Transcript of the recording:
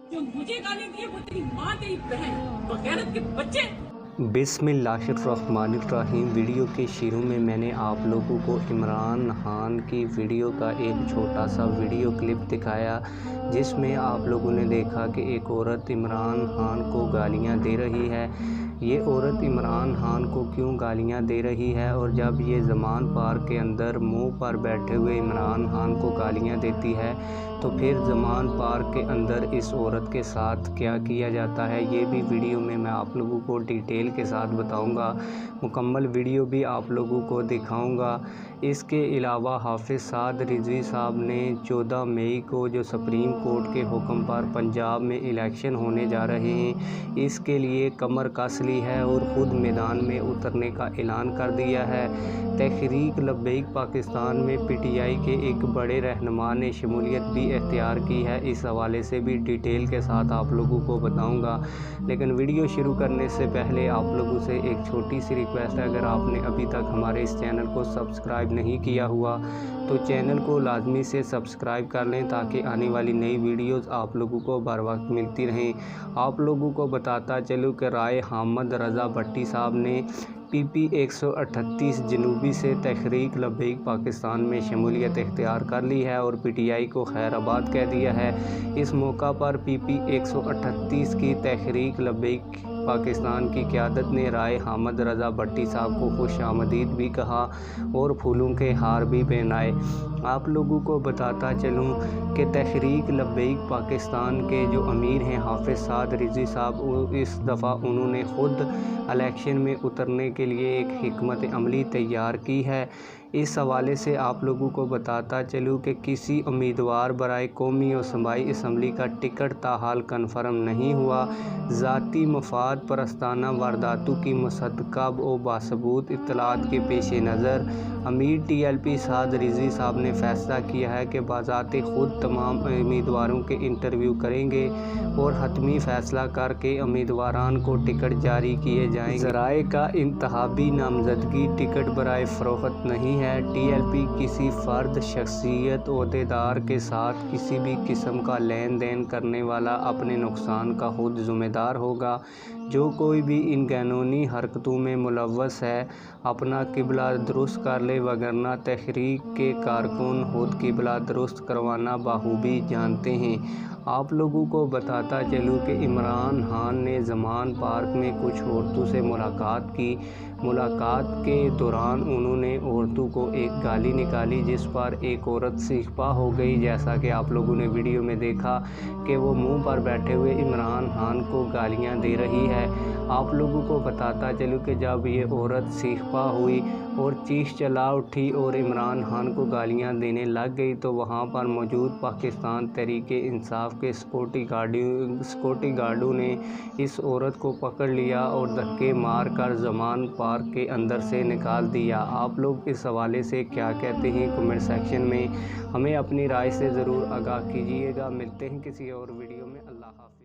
जो मुझे गाली दिए वो तेरी माँ तेरी बहन बगैरत के बच्चे। बिस्मिल्लाहिर्रहमानिर्रहीम। वीडियो के शुरू में मैंने आप लोगों को इमरान खान की वीडियो का एक छोटा सा वीडियो क्लिप दिखाया, जिसमें आप लोगों ने देखा कि एक औरत इमरान खान को गालियां दे रही है। ये औरत इमरान खान को क्यों गालियां दे रही है, और जब ये ज़मान पार्क के अंदर मुंह पर बैठे हुए इमरान खान को गालियां देती है तो फिर ज़मान पार्क के अंदर इस औरत के साथ क्या किया जाता है, ये भी वीडियो में मैं आप लोगों को डिटेल के साथ बताऊंगा। मुकम्मल वीडियो भी आप लोगों को दिखाऊंगा। इसके अलावा हाफिज़ साद रिजवी साहब ने 14 मई को जो सुप्रीम कोर्ट के हुक्म पर पंजाब में इलेक्शन होने जा रहे हैं, इसके लिए कमर कस ली है और ख़ुद मैदान में उतरने का ऐलान कर दिया है। तहरीक लब्बैक पाकिस्तान में PTI के एक बड़े रहनुमा ने शमूलियत भी इख्तियार की है। इस हवाले से भी डिटेल के साथ आप लोगों को बताऊंगा। लेकिन वीडियो शुरू करने से पहले आप लोगों से एक छोटी सी रिक्वेस्ट है, अगर आपने अभी तक हमारे इस चैनल को सब्सक्राइब नहीं किया हुआ तो चैनल को लाजमी से सब्सक्राइब कर लें, ताकि आने वाली नई वीडियोस आप लोगों को बर वक्त मिलती रहें। आप लोगों को बताता चलूँ कि राय हामद रज़ा भट्टी साहब ने PP 138 जनूबी से तहरीक लब्बैक पाकिस्तान में शमूलियत इख्तियार कर ली है और PTI को खैराबाद कह दिया है। इस मौका पर PP 138 की तहरीक लब्बैक पाकिस्तान की क़यादत ने राय हामद रज़ा भट्टी साहब को खुश आमदीद भी कहा और फूलों के हार भी पहनाए। आप लोगों को बताता चलूँ कि तहरीक लब्बैक पाकिस्तान के जो अमीर हैं हाफिज़ साद रिजवी साहब, इस दफ़ा उन्होंने ख़ुद इलेक्शन में उतरने के लिए एक हिकमत अमली तैयार की है। इस हवाले से आप लोगों को बताता चलूँ कि किसी उम्मीदवार बराए कौमी और सूबाई असम्बली का टिकट ताहाल कन्फर्म नहीं हुआ। ज़ाती मफाद परस्ताना वारदातों की मुसद्दक़ा व बासबूत इत्तलात के पेश नज़र अमीर TLP साद रिजवी साहब ने फ़ैसला किया है कि बाज़ाते ख़ुद तमाम उम्मीदवारों के इंटरव्यू करेंगे और हतमी फ़ैसला करके उम्मीदवारान को टिकट जारी किए जाएंगे। ज़राए का इंतखाबी नामज़दगी टिकट बराए फ़रोख्त नहीं है। TLP किसी फ़र्द, शख्सियत, ओहदेदार के साथ किसी भी किस्म का लेन देन करने वाला अपने नुकसान का खुद ज़िम्मेदार होगा। जो कोई भी इन कानूनी हरकतों में मुलव्वस है अपना किबला दुरुस्त कर ले, वगरना तहरीक के कारकुन खुद किबला दुरुस्त करवाना बाखूबी जानते हैं। आप लोगों को बताता चलूँ कि इमरान खान ने ज़मान पार्क में कुछ औरतों से मुलाकात की। मुलाकात के दौरान उन्होंने औरतों को एक गाली निकाली, जिस पर एक औरत सिखपा हो गई। जैसा कि आप लोगों ने वीडियो में देखा कि वो मुंह पर बैठे हुए इमरान खान को गालियां दे रही है। आप लोगों को बताता चलूँ कि जब ये औरत सिखपा हुई और चीख चला उठी और इमरान खान को गालियां देने लग गई, तो वहाँ पर मौजूद पाकिस्तान तहरीक-ए-इंसाफ के सिक्योरिटी गार्डों ने इस औरत को पकड़ लिया और धक्के मार कर ज़मान पार्क के अंदर से निकाल दिया। आप लोग इस हवाले से क्या कहते हैं, कमेंट सेक्शन में हमें अपनी राय से ज़रूर आगाह कीजिएगा। मिलते हैं किसी और वीडियो में। अल्लाह हाफ़िज़।